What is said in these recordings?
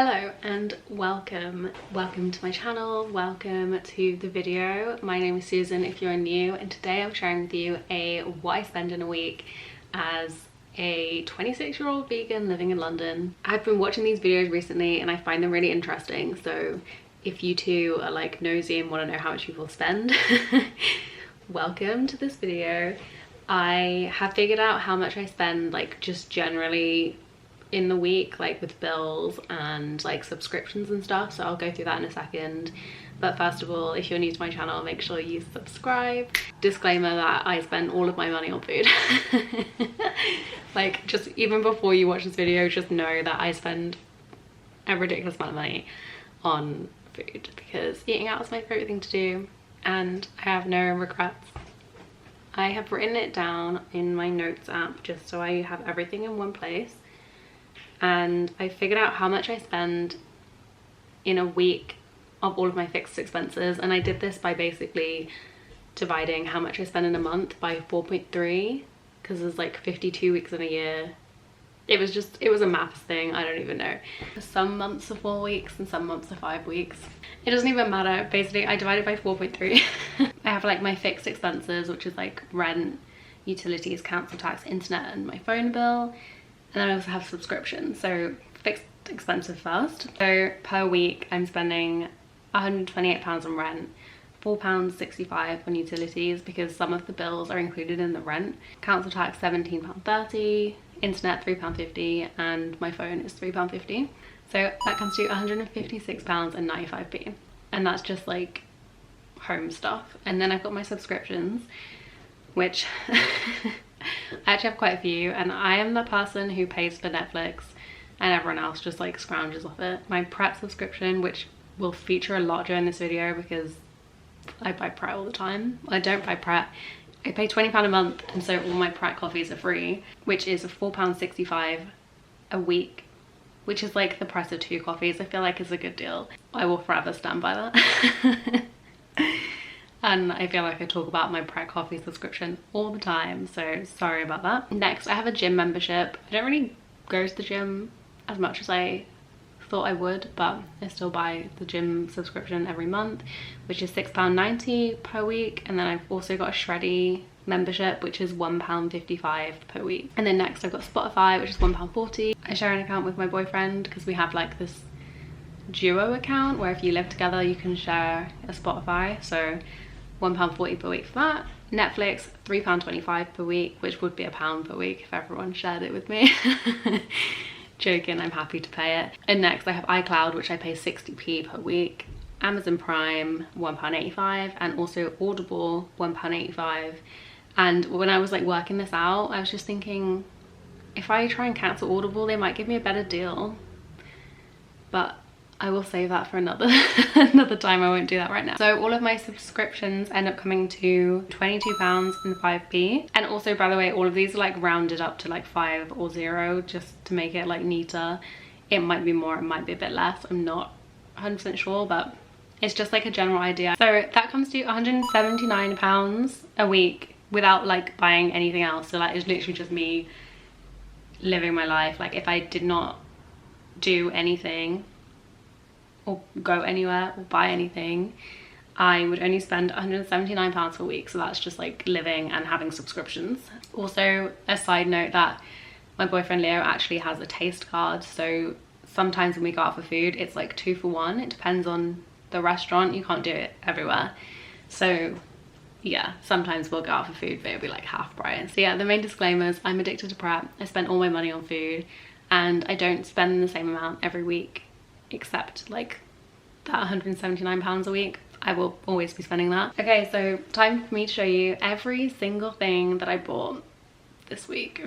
Hello and welcome to my channel, welcome to the video. My name is Susan if you're new, and today I'm sharing with you what I spend in a week as a 26-year-old vegan living in London. I've been watching these videos recently and I find them really interesting, so if you two are like nosy and want to know how much people spend, welcome to this video. I have figured out how much I spend like just generally in the week, like with bills and like subscriptions and stuff, so I'll go through that in a second. But first of all, if you're new to my channel, make sure you subscribe. Disclaimer that I spend all of my money on food. Like, just even before you watch this video, just know that I spend a ridiculous amount of money on food because eating out is my favorite thing to do and I have no regrets. I have written it down in my notes app just so I have everything in one place, and I figured out how much I spend in a week of all of my fixed expenses, and I did this by basically dividing how much I spend in a month by 4.3 because there's like 52 weeks in a year. It was a maths thing, I don't even know. Some months are 4 weeks and some months are 5 weeks. It doesn't even matter. Basically I divided by 4.3. I have like my fixed expenses, which is like rent, utilities, council tax, internet and my phone bill. And then I also have subscriptions. So fixed expenses first. So per week I'm spending £128 on rent, £4.65 on utilities because some of the bills are included in the rent. Council tax £17.30, internet £3.50, and my phone is £3.50. So that comes to £156.95. And that's just like home stuff. And then I've got my subscriptions, which I actually have quite a few, and I am the person who pays for Netflix and everyone else just like scrounges off it. My Pret subscription, which will feature a lot during this video because I buy Pret all the time. I don't buy Pret. I pay £20 a month, and so all my Pret coffees are free, which is £4.65 a week, which is like the price of 2 coffees. I feel like it's a good deal. I will forever stand by that. And I feel like I talk about my Pret coffee subscription all the time, so sorry about that. Next, I have a gym membership. I don't really go to the gym as much as I thought I would, but I still buy the gym subscription every month, which is £6.90 per week. And then I've also got a Shreddy membership, which is £1.55 per week. And then next I've got Spotify, which is £1.40. I share an account with my boyfriend because we have like this duo account where if you live together you can share a Spotify, so £1.40 per week for that. Netflix £3.25 per week, which would be £1 per week if everyone shared it with me. Joking, I'm happy to pay it. And next I have iCloud, which I pay 60p per week. Amazon Prime £1.85, and also Audible £1.85. And when I was like working this out, I was just thinking if I try and cancel Audible they might give me a better deal, but I will save that for another time. I won't do that right now. So all of my subscriptions end up coming to £22.05. And also, by the way, all of these are like rounded up to like 5 or 0 just to make it like neater. It might be more, it might be a bit less. I'm not 100% sure, but it's just like a general idea. So that comes to £179 a week without like buying anything else. So like it's literally just me living my life. Like if I did not do anything or go anywhere or buy anything, I would only spend £179 per week. So that's just like living and having subscriptions. Also, a side note that my boyfriend Leo actually has a taste card, so sometimes when we go out for food it's like 2 for 1. It depends on the restaurant, you can't do it everywhere. So yeah, sometimes we'll go out for food but it'll be like half price. So yeah, the main disclaimers: I'm addicted to Pret, I spend all my money on food, and I don't spend the same amount every week, except like that £179 a week. I will always be spending that. Okay, so time for me to show you every single thing that I bought this week.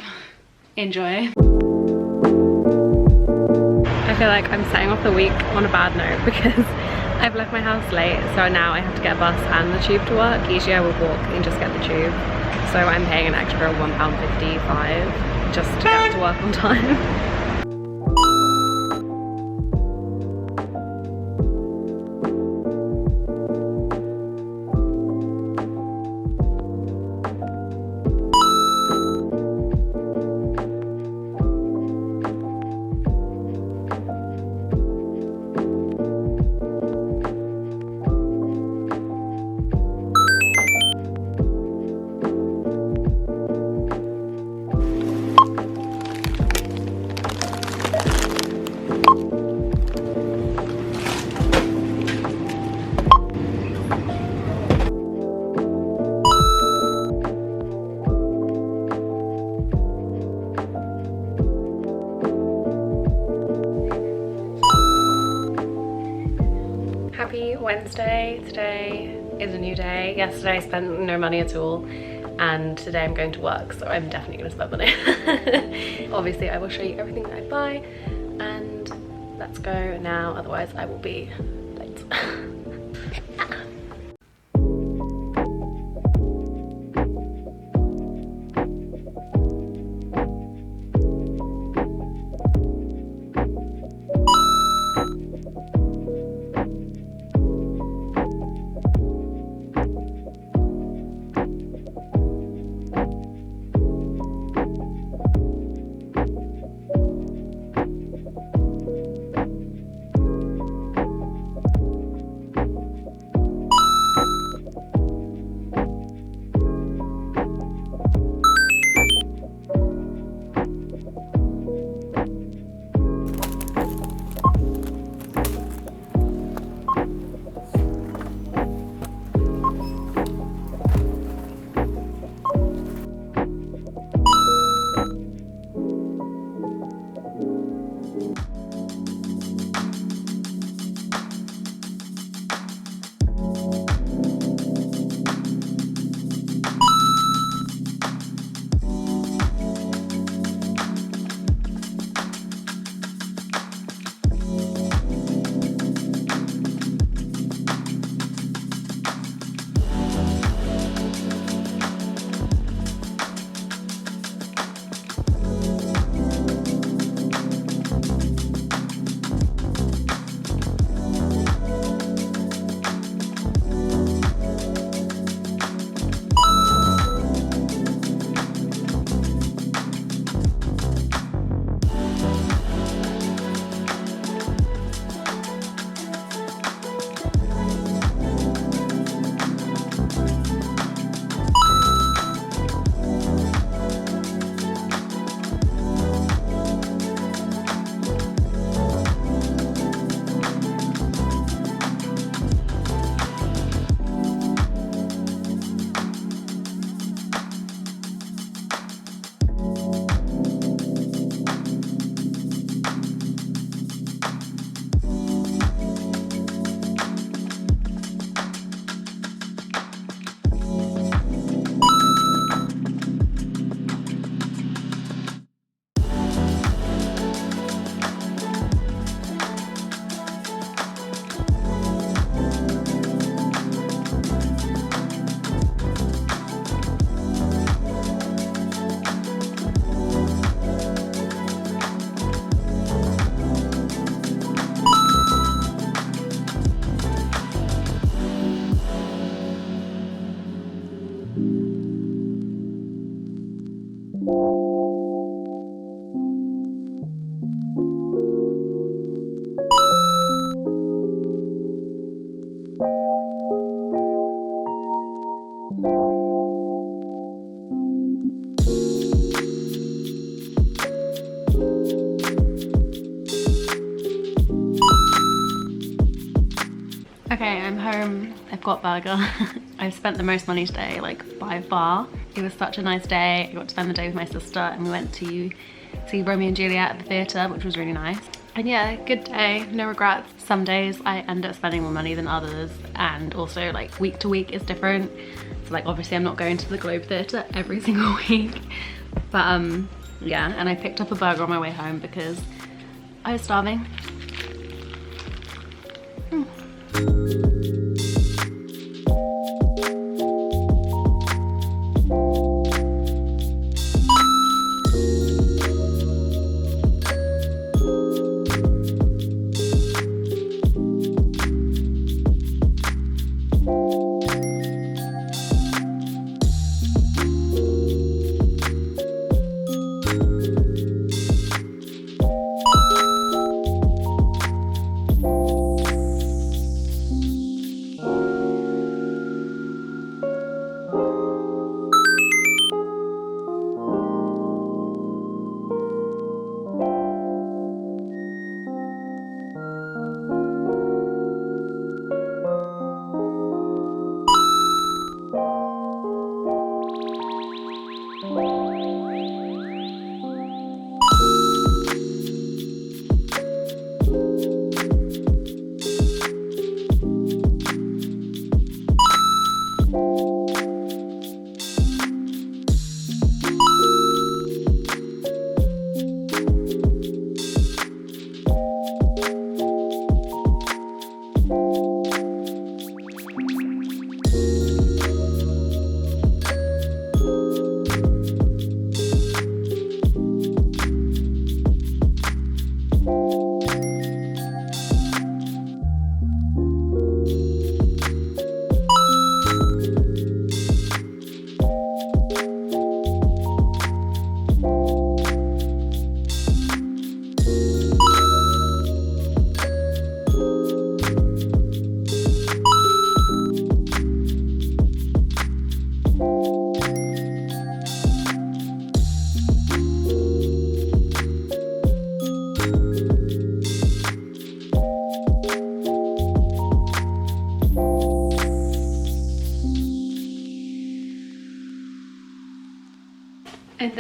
Enjoy. I feel like I'm setting off the week on a bad note because I've left my house late, so now I have to get a bus and the tube to work. Usually I would walk and just get the tube, so I'm paying an extra £1.55 just to get to work on time. Happy Wednesday. Today is a new day. Yesterday I spent no money at all, and today I'm going to work, so I'm definitely going to spend money. Obviously I will show you everything that I buy, and let's go now, otherwise I will be late. Okay, I'm home. I've got burger. I've spent the most money today, like by far. It was such a nice day. I got to spend the day with my sister, and we went to see Romeo and Juliet at the theatre, which was really nice. And yeah, good day, no regrets. Some days I end up spending more money than others, and also like week to week is different. So like obviously I'm not going to the Globe Theatre every single week. But yeah, and I picked up a burger on my way home because I was starving.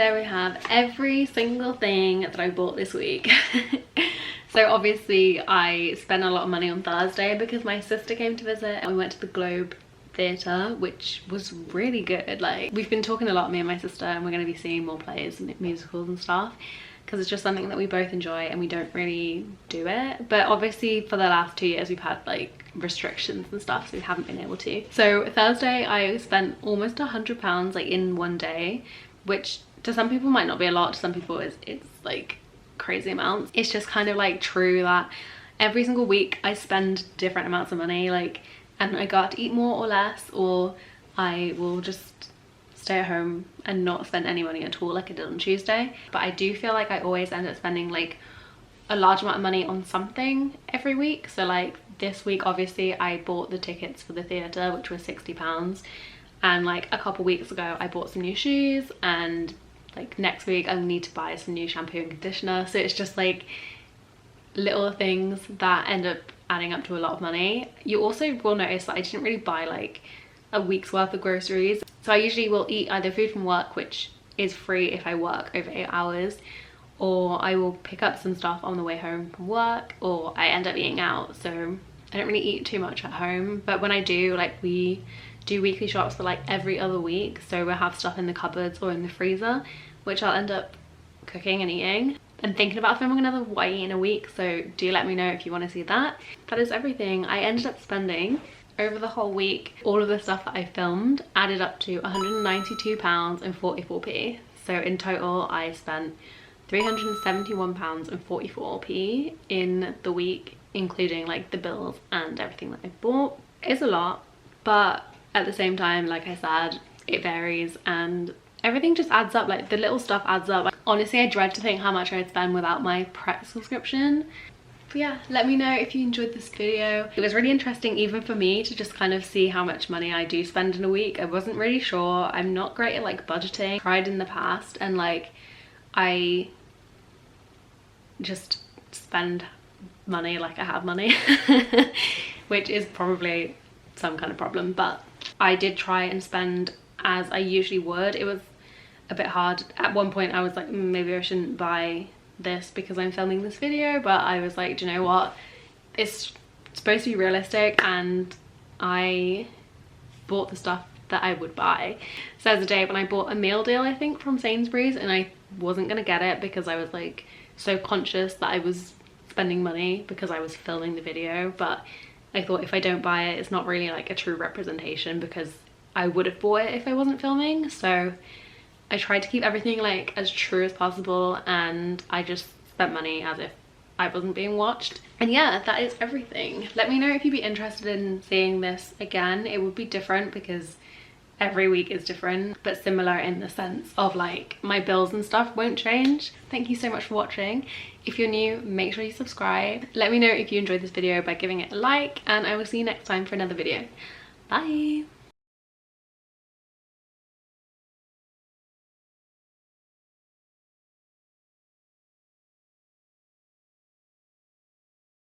there we have every single thing that I bought this week. So obviously I spent a lot of money on Thursday because my sister came to visit and we went to the Globe Theatre, which was really good. Like, we've been talking a lot, me and my sister, and we're going to be seeing more plays and musicals and stuff because it's just something that we both enjoy and we don't really do it. But obviously for the last 2 years we've had like restrictions and stuff, so we haven't been able to. So Thursday I spent almost £100 like in one day, which to some people might not be a lot, to some people it's like crazy amounts. It's just kind of like true that every single week I spend different amounts of money, like, and I go out to eat more or less, or I will just stay at home and not spend any money at all like I did on Tuesday. But I do feel like I always end up spending like a large amount of money on something every week. So like this week obviously I bought the tickets for the theatre, which was £60, and like a couple weeks ago I bought some new shoes, and like next week I need to buy some new shampoo and conditioner. So it's just like little things that end up adding up to a lot of money. You also will notice that I didn't really buy like a week's worth of groceries. So I usually will eat either food from work, which is free if I work over 8 hours, or I will pick up some stuff on the way home from work, or I end up eating out. So I don't really eat too much at home, but when I do, like, we do weekly shops for like every other week, so we'll have stuff in the cupboards or in the freezer which I'll end up cooking and eating. I'm thinking about filming another what I eat in a week, so do let me know if you want to see that. That is everything. I ended up spending over the whole week, all of the stuff that I filmed added up to £192.44p. So in total I spent £371.44p in the week, including like the bills and everything that I bought. It's a lot, but at the same time, like I said, it varies and everything just adds up. Like the little stuff adds up. Honestly, I dread to think how much I'd spend without my Pret subscription. But yeah, let me know if you enjoyed this video. It was really interesting even for me to just kind of see how much money I do spend in a week. I wasn't really sure. I'm not great at like budgeting. I tried in the past and like I just spend money like I have money, which is probably some kind of problem. But I did try and spend as I usually would. It was a bit hard. At one point I was like, maybe I shouldn't buy this because I'm filming this video, but I was like, do you know what, it's supposed to be realistic, and I bought the stuff that I would buy. So there's a day when I bought a meal deal, I think from Sainsbury's, and I wasn't gonna get it because I was like so conscious that I was spending money because I was filming the video. But I thought if I don't buy it, it's not really like a true representation because I would have bought it if I wasn't filming. So I tried to keep everything like as true as possible, and I just spent money as if I wasn't being watched. And yeah, that is everything. Let me know if you'd be interested in seeing this again. It would be different because every week is different, but similar in the sense of like my bills and stuff won't change. Thank you so much for watching. If you're new, make sure you subscribe. Let me know if you enjoyed this video by giving it a like, and I will see you next time for another video. Bye.